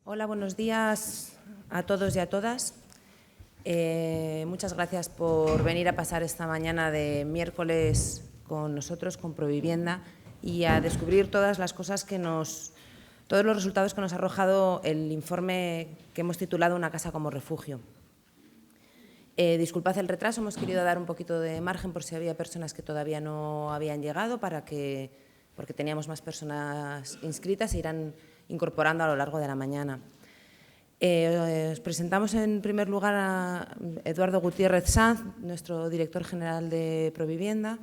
Hola, buenos días a todos y a todas. Muchas gracias por venir a pasar esta mañana de miércoles con nosotros, con Provivienda, y a descubrir todas las cosas todos los resultados que nos ha arrojado el informe que hemos titulado Una casa como refugio. Disculpad el retraso, hemos querido dar un poquito de margen por si había personas que todavía no habían llegado, porque teníamos más personas inscritas, se irán incorporando a lo largo de la mañana. Os presentamos en primer lugar a Eduardo Gutiérrez Sanz, nuestro director general de Provivienda,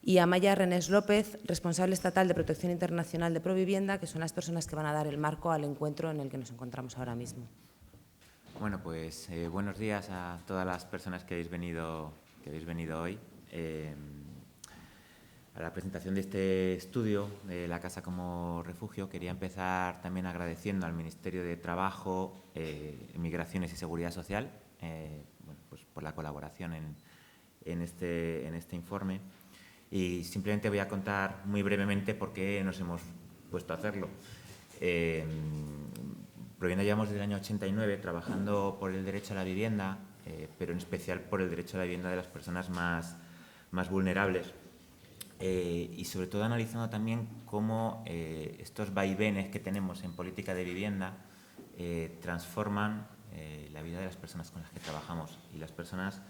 y a Maya Renés López, responsable estatal de Protección Internacional de Provivienda, que son las personas que van a dar el marco al encuentro en el que nos encontramos ahora mismo. Bueno, pues buenos días a todas las personas que habéis venido hoy a la presentación de este estudio de la Casa como Refugio. Quería empezar también agradeciendo al Ministerio de Trabajo, Migraciones y Seguridad Social pues por la colaboración en este informe. Y simplemente voy a contar muy brevemente por qué nos hemos puesto a hacerlo. Provivienda llevamos desde el año 89 trabajando por el derecho a la vivienda, pero en especial por el derecho a la vivienda de las personas más vulnerables. Y sobre todo analizando también cómo estos vaivenes que tenemos en política de vivienda transforman la vida de las personas con las que trabajamos, y las personas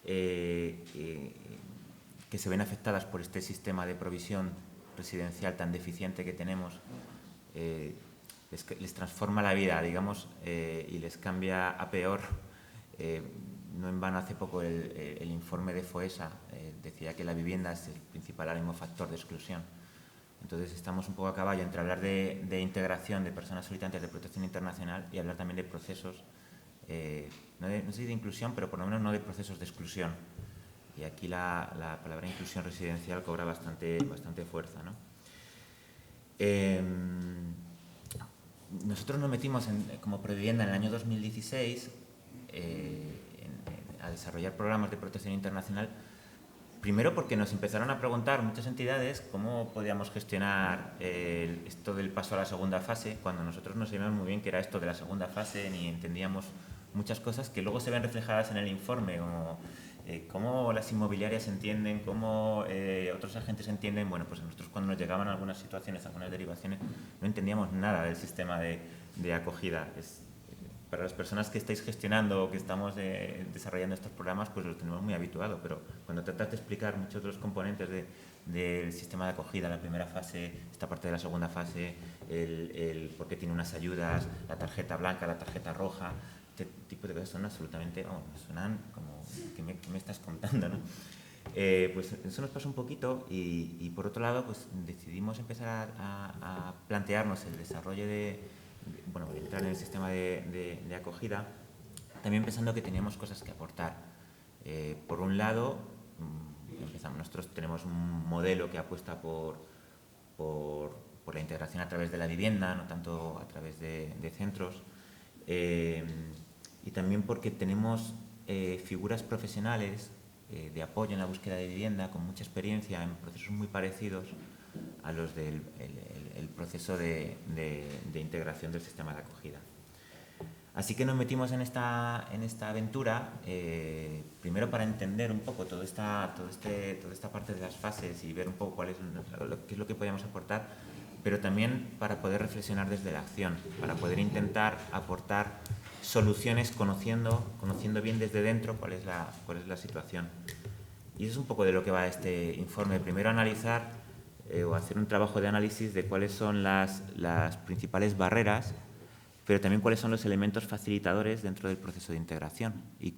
que se ven afectadas por este sistema de provisión residencial tan deficiente que tenemos. Les transforma la vida, digamos, y les cambia a peor. No en vano, hace poco el informe de FOESA decía que la vivienda es el principal ahora mismo factor de exclusión. Entonces estamos un poco a caballo entre hablar de integración de personas solicitantes de protección internacional y hablar también de procesos, no sé si de inclusión, pero por lo menos no de procesos de exclusión. Y aquí la palabra inclusión residencial cobra bastante fuerza, ¿no? Nosotros nos metimos como Provivienda en el año 2016 a desarrollar programas de protección internacional, primero porque nos empezaron a preguntar muchas entidades cómo podíamos gestionar esto del paso a la segunda fase, cuando nosotros no sabíamos muy bien qué era esto de la segunda fase, ni entendíamos muchas cosas que luego se ven reflejadas en el informe, como cómo las inmobiliarias entienden, cómo otros agentes entienden. Bueno, pues nosotros cuando nos llegaban algunas situaciones, algunas derivaciones, no entendíamos nada del sistema de acogida. Para las personas que estáis gestionando o que estamos desarrollando estos programas, pues los tenemos muy habituados, pero cuando tratas de explicar muchos de los componentes del sistema de acogida, la primera fase, esta parte de la segunda fase, el por qué tiene unas ayudas, la tarjeta blanca, la tarjeta roja, este tipo de cosas son absolutamente, suenan como, ¿qué me estás contando, no? Pues eso nos pasó un poquito y por otro lado pues decidimos empezar a plantearnos el desarrollo entrar en el sistema de acogida, también pensando que teníamos cosas que aportar. Por un lado, nosotros tenemos un modelo que apuesta por la integración a través de la vivienda, no tanto a través de centros, y también porque tenemos figuras profesionales de apoyo en la búsqueda de vivienda con mucha experiencia en procesos muy parecidos a los del proceso de integración del sistema de acogida. Así que nos metimos en esta aventura, primero para entender un poco toda esta parte de las fases y ver un poco qué es lo que podíamos aportar, pero también para poder reflexionar desde la acción, para poder intentar aportar soluciones conociendo bien desde dentro cuál es la situación. Y eso es un poco de lo que va este informe. Primero analizar o hacer un trabajo de análisis de cuáles son las principales barreras, pero también cuáles son los elementos facilitadores dentro del proceso de integración, y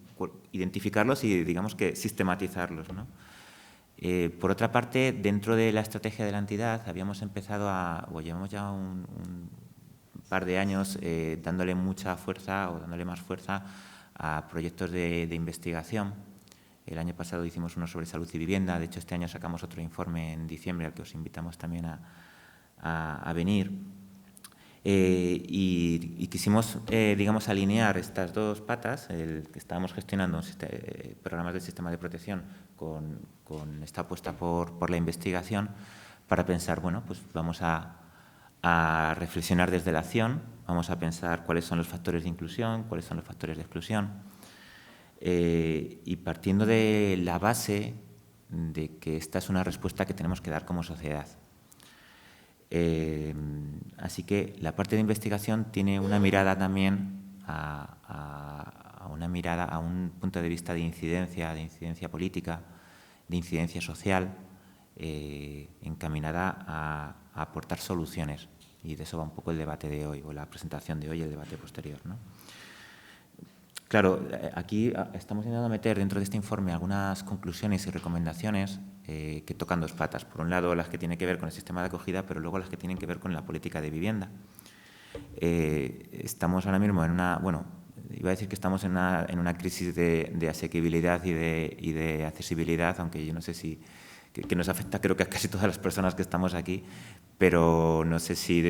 identificarlos y, digamos, que sistematizarlos, ¿no? Por otra parte, dentro de la estrategia de la entidad habíamos empezado llevamos ya un par de años dándole mucha fuerza o dándole más fuerza a proyectos de investigación. El año pasado hicimos uno sobre salud y vivienda. De hecho, este año sacamos otro informe en diciembre al que os invitamos también a venir. Y quisimos, digamos, alinear estas dos patas, el que estábamos gestionando programas del sistema de protección con esta apuesta por la investigación, para pensar, bueno, pues vamos a reflexionar desde la acción, vamos a pensar cuáles son los factores de inclusión, cuáles son los factores de exclusión, y partiendo de la base de que esta es una respuesta que tenemos que dar como sociedad. Así que la parte de investigación tiene una mirada también a un punto de vista de incidencia política, de incidencia social, encaminada a aportar soluciones. Y de eso va un poco el debate de hoy, o la presentación de hoy y el debate posterior, ¿no? Claro, aquí estamos intentando meter dentro de este informe algunas conclusiones y recomendaciones que tocan dos patas. Por un lado, las que tienen que ver con el sistema de acogida, pero luego las que tienen que ver con la política de vivienda. Estamos ahora mismo en una, bueno, iba a decir que estamos en una crisis de asequibilidad y de accesibilidad, aunque yo no sé si, que nos afecta creo que a casi todas las personas que estamos aquí, pero no sé si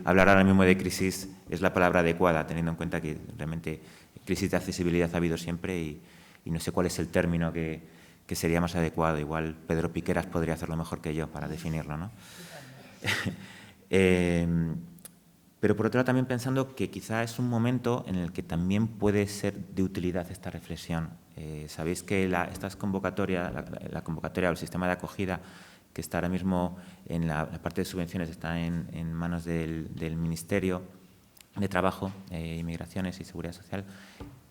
hablar ahora mismo de crisis es la palabra adecuada, teniendo en cuenta que realmente crisis de accesibilidad ha habido siempre y no sé cuál es el término que sería más adecuado. Igual Pedro Piqueras podría hacerlo mejor que yo para definirlo, ¿no? Pero por otro lado también pensando que quizá es un momento en el que también puede ser de utilidad esta reflexión. Sabéis que la convocatoria o el sistema de acogida que está ahora mismo en la parte de subvenciones está en manos del Ministerio de Trabajo, Inmigraciones y Seguridad Social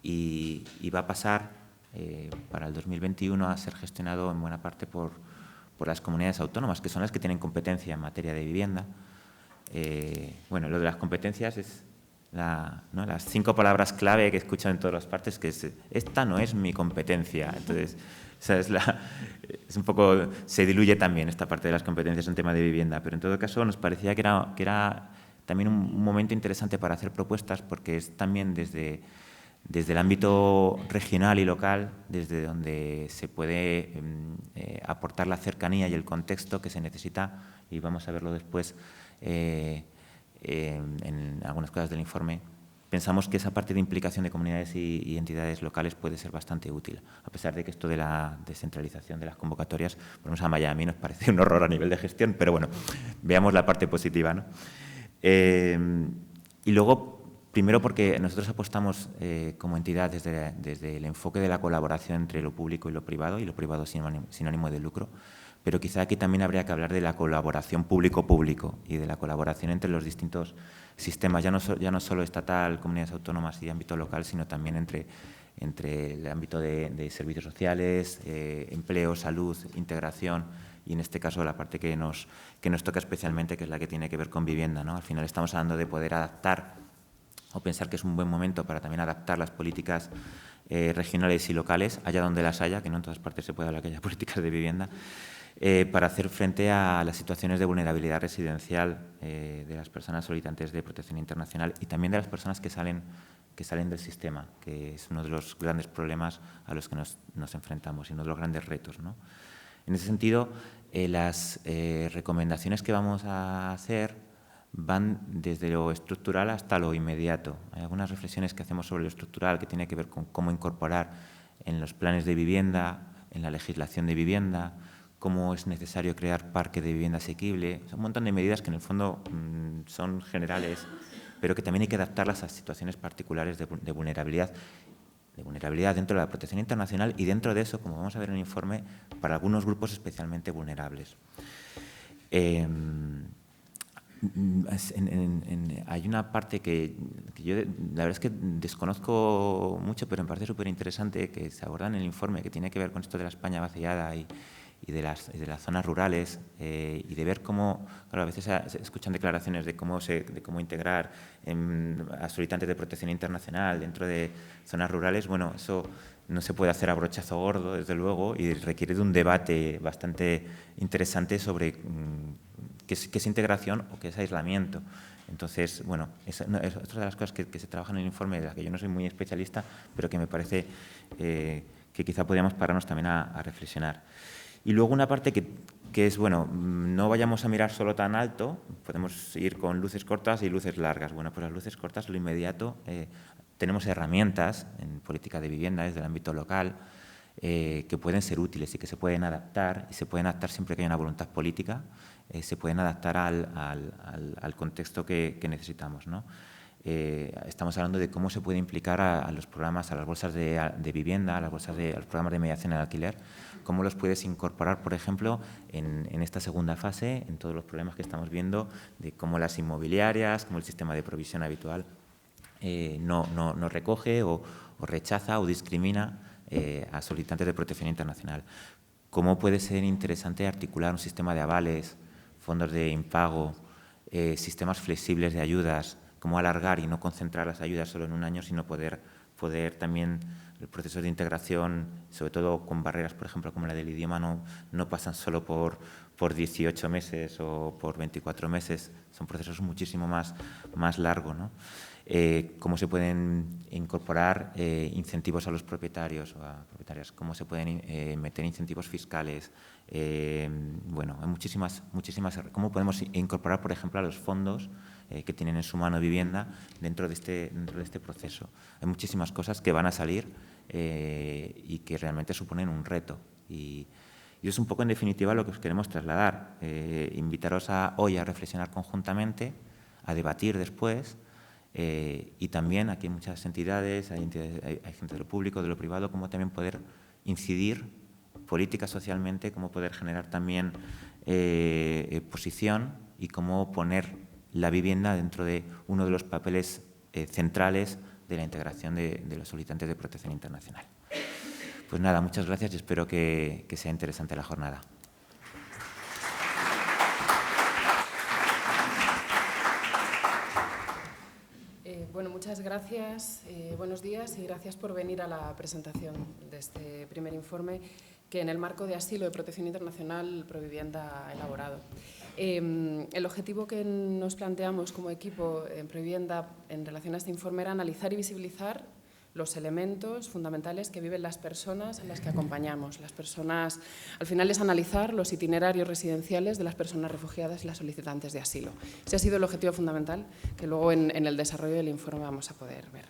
y va a pasar para el 2021 a ser gestionado en buena parte por las comunidades autónomas, que son las que tienen competencia en materia de vivienda. Bueno, lo de las competencias es ¿no? Las 5 palabras clave que escuchan en todas las partes, que es, esta no es mi competencia. Entonces, esa es un poco, se diluye también esta parte de las competencias en tema de vivienda, pero en todo caso nos parecía que era también un momento interesante para hacer propuestas, porque es también desde el ámbito regional y local, desde donde se puede aportar la cercanía y el contexto que se necesita, y vamos a verlo después en algunas cosas del informe. Pensamos que esa parte de implicación de comunidades y entidades locales puede ser bastante útil, a pesar de que esto de la descentralización de las convocatorias, por lo menos a Miami nos parece un horror a nivel de gestión, pero bueno, veamos la parte positiva, ¿no? Y luego, primero porque nosotros apostamos como entidad desde el enfoque de la colaboración entre lo público y lo privado sin ánimo de lucro, pero quizá aquí también habría que hablar de la colaboración público-público y de la colaboración entre los distintos sistemas, ya no solo estatal, comunidades autónomas y ámbito local, sino también entre el ámbito de servicios sociales, empleo, salud, integración y en este caso la parte que nos toca especialmente, que es la que tiene que ver con vivienda, ¿no? Al final estamos hablando de poder adaptar o pensar que es un buen momento para también adaptar las políticas regionales y locales, allá donde las haya, que no en todas partes se puede hablar que haya políticas de vivienda, para hacer frente a las situaciones de vulnerabilidad residencial de las personas solicitantes de protección internacional y también de las personas que salen del sistema, que es uno de los grandes problemas a los que nos enfrentamos y uno de los grandes retos, ¿no? En ese sentido, las recomendaciones que vamos a hacer van desde lo estructural hasta lo inmediato. Hay algunas reflexiones que hacemos sobre lo estructural que tiene que ver con cómo incorporar en los planes de vivienda, en la legislación de vivienda, cómo es necesario crear parque de vivienda asequible. O sea, un montón de medidas que en el fondo son generales, pero que también hay que adaptarlas a situaciones particulares de vulnerabilidad dentro de la protección internacional y dentro de eso, como vamos a ver en el informe, para algunos grupos especialmente vulnerables. Hay una parte que yo la verdad es que desconozco mucho, pero me parece súper interesante, que se aborda en el informe, que tiene que ver con esto de la España vaciada y de las zonas rurales y de ver cómo, claro, a veces se escuchan declaraciones de cómo integrar a solicitantes de protección internacional dentro de zonas rurales. Bueno, eso no se puede hacer a brochazo gordo, desde luego, y requiere de un debate bastante interesante sobre qué es integración o qué es aislamiento. Entonces, bueno, es otra de las cosas que se trabajan en el informe, de las que yo no soy muy especialista, pero que me parece que quizá podríamos pararnos también a reflexionar. Y luego una parte que es, bueno, no vayamos a mirar solo tan alto, podemos ir con luces cortas y luces largas. Bueno, pues las luces cortas, lo inmediato, tenemos herramientas en política de vivienda desde el ámbito local que pueden ser útiles y que se pueden adaptar, y se pueden adaptar siempre que haya una voluntad política, se pueden adaptar al contexto que necesitamos, ¿no? estamos hablando de cómo se puede implicar a los programas, a las bolsas de vivienda, a los programas de mediación en alquiler, cómo los puedes incorporar, por ejemplo, en esta segunda fase, en todos los problemas que estamos viendo, de cómo las inmobiliarias, cómo el sistema de provisión habitual no recoge o rechaza o discrimina a solicitantes de protección internacional. Cómo puede ser interesante articular un sistema de avales, fondos de impago, sistemas flexibles de ayudas, cómo alargar y no concentrar las ayudas solo en un año, sino poder también, el proceso de integración, sobre todo con barreras, por ejemplo, como la del idioma, no pasan solo por 18 meses o por 24 meses, son procesos muchísimo más largos, ¿no? Cómo se pueden incorporar incentivos a los propietarios o a propietarias, cómo se pueden meter incentivos fiscales. Bueno, hay muchísimas. Cómo podemos incorporar, por ejemplo, a los fondos que tienen en su mano vivienda dentro de este proceso. Hay muchísimas cosas que van a salir y que realmente suponen un reto. Y es un poco, en definitiva, lo que os queremos trasladar. Invitaros hoy a reflexionar conjuntamente, a debatir después. Y también aquí hay muchas entidades, hay gente de lo público, de lo privado, cómo también poder incidir política socialmente, cómo poder generar también posición y cómo poner la vivienda dentro de uno de los papeles centrales de la integración de los solicitantes de protección internacional. Pues nada, muchas gracias y espero que sea interesante la jornada. Bueno, muchas gracias, buenos días y gracias por venir a la presentación de este primer informe que en el marco de asilo de protección internacional Provivienda ha elaborado. El objetivo que nos planteamos como equipo en Provivienda en relación a este informe era analizar y visibilizar los elementos fundamentales que viven las personas a las que acompañamos. Las personas, al final, es analizar los itinerarios residenciales de las personas refugiadas y las solicitantes de asilo. Ese ha sido el objetivo fundamental que luego en el desarrollo del informe vamos a poder ver.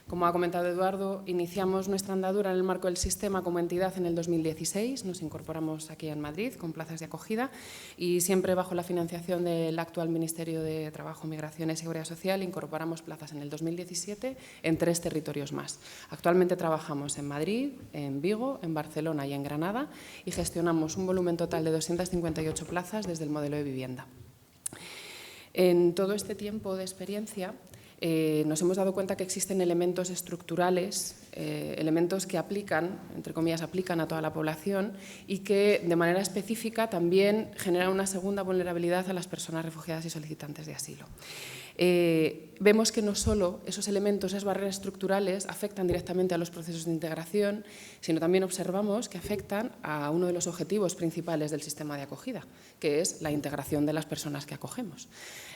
Como ha comentado Eduardo, iniciamos nuestra andadura en el marco del sistema como entidad en el 2016. Nos incorporamos aquí en Madrid con plazas de acogida y siempre bajo la financiación del actual Ministerio de Trabajo, Migración y Seguridad Social incorporamos plazas en el 2017 en 3 territorios más. Actualmente trabajamos en Madrid, en Vigo, en Barcelona y en Granada y gestionamos un volumen total de 258 plazas desde el modelo de vivienda. En todo este tiempo de experiencia nos hemos dado cuenta que existen elementos estructurales, elementos que aplican, entre comillas, aplican a toda la población y que de manera específica también generan una segunda vulnerabilidad a las personas refugiadas y solicitantes de asilo. Vemos que no solo esos elementos, esas barreras estructurales afectan directamente a los procesos de integración, sino también observamos que afectan a uno de los objetivos principales del sistema de acogida, que es la integración de las personas que acogemos.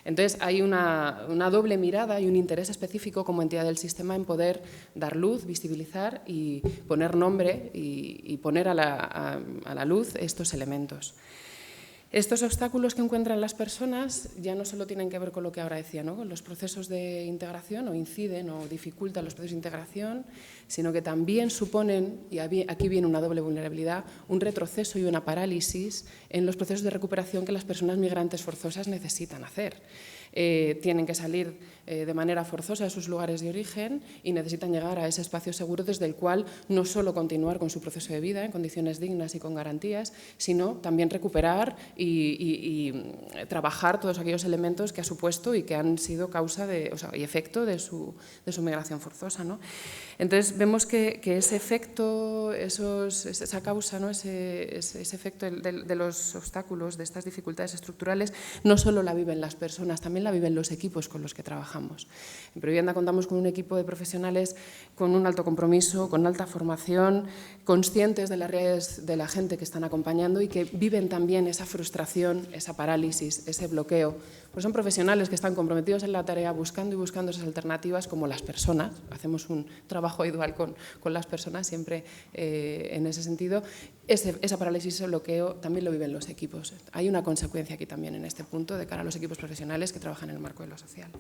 Entonces, hay una doble mirada y un interés específico como entidad del sistema en poder dar luz, visibilizar y poner nombre y poner a la luz estos elementos. Estos obstáculos que encuentran las personas ya no solo tienen que ver con lo que ahora decía, ¿no? Con los procesos de integración o inciden o dificultan los procesos de integración, sino que también suponen, y aquí viene una doble vulnerabilidad, un retroceso y una parálisis en los procesos de recuperación que las personas migrantes forzosas necesitan hacer. Tienen que salir de manera forzosa de sus lugares de origen y necesitan llegar a ese espacio seguro desde el cual no solo continuar con su proceso de vida en condiciones dignas y con garantías, sino también recuperar y trabajar todos aquellos elementos que ha supuesto y que han sido causa y efecto de su migración forzosa, ¿no? Entonces, vemos que ese efecto, esa causa, ¿no? ese efecto de los obstáculos, de estas dificultades estructurales, no solo la viven las personas, también la viven los equipos con los que trabajamos. En Provivienda contamos con un equipo de profesionales con un alto compromiso, con alta formación, conscientes de las realidades de la gente que están acompañando y que viven también esa frustración, esa parálisis, ese bloqueo. Pues son profesionales que están comprometidos en la tarea buscando esas alternativas como las personas. Hacemos un trabajo individual con las personas siempre en ese sentido. Esa parálisis, ese bloqueo también lo viven los equipos. Hay una consecuencia aquí también en este punto de cara a los equipos profesionales que trabajan en el marco de lo social.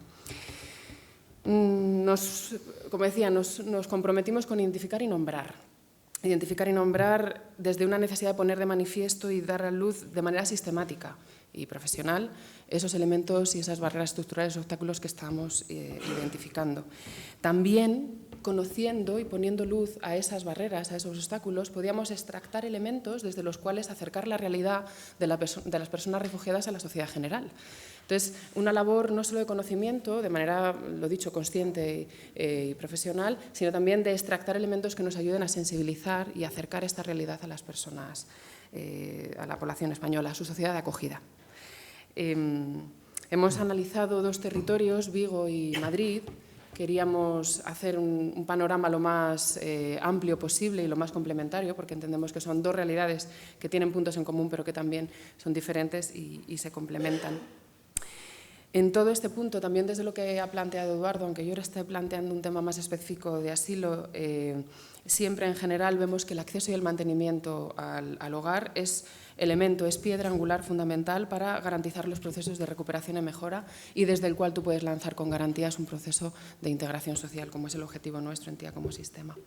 Como decía, nos comprometimos con identificar y nombrar. Identificar y nombrar desde una necesidad de poner de manifiesto y dar a luz de manera sistemática y profesional, esos elementos y esas barreras estructurales, obstáculos que estamos identificando. También, conociendo y poniendo luz a esas barreras, a esos obstáculos, podíamos extractar elementos desde los cuales acercar la realidad de las personas refugiadas a la sociedad general. Entonces, una labor no solo de conocimiento, de manera, lo dicho, consciente y profesional, sino también de extractar elementos que nos ayuden a sensibilizar y acercar esta realidad a las personas, a la población española, a su sociedad de acogida. Hemos analizado 2 territorios, Vigo y Madrid. Queríamos hacer un panorama lo más amplio posible y lo más complementario, porque entendemos que son 2 realidades que tienen puntos en común, pero que también son diferentes y se complementan. En todo este punto, también desde lo que ha planteado Eduardo, aunque yo ahora esté planteando un tema más específico de asilo, siempre en general vemos que el acceso y el mantenimiento al hogar es piedra angular fundamental para garantizar los procesos de recuperación y mejora y desde el cual tú puedes lanzar con garantías un proceso de integración social, como es el objetivo nuestro en TIA como sistema.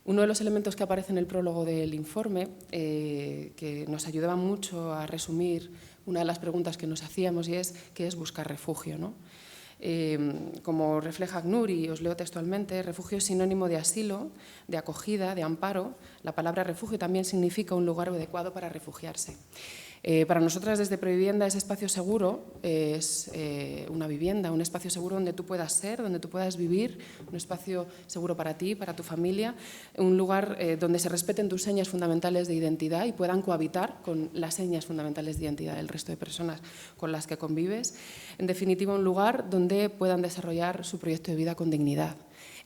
Uno de los elementos que aparece en el prólogo del informe, que nos ayudaba mucho a resumir una de las preguntas que nos hacíamos, y es ¿qué es buscar refugio?, ¿no? Como refleja ACNUR, y os leo textualmente, refugio es sinónimo de asilo, de acogida, de amparo. La palabra refugio también significa un lugar adecuado para refugiarse. Para nosotras desde Provivienda ese espacio seguro es una vivienda, un espacio seguro donde tú puedas ser, donde tú puedas vivir, un espacio seguro para ti, para tu familia, un lugar donde se respeten tus señas fundamentales de identidad y puedan cohabitar con las señas fundamentales de identidad del resto de personas con las que convives. En definitiva, un lugar donde puedan desarrollar su proyecto de vida con dignidad.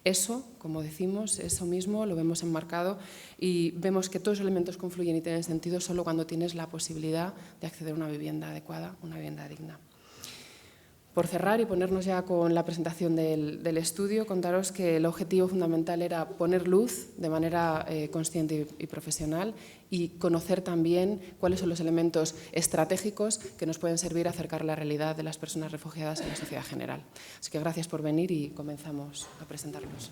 Eso, como decimos, eso mismo lo vemos enmarcado y vemos que todos los elementos confluyen y tienen sentido solo cuando tienes la posibilidad de acceder a una vivienda adecuada, una vivienda digna. Por cerrar y ponernos ya con la presentación del estudio, contaros que el objetivo fundamental era poner luz de manera consciente y profesional y conocer también cuáles son los elementos estratégicos que nos pueden servir a acercar la realidad de las personas refugiadas a la sociedad general. Así que gracias por venir y comenzamos a presentarlos.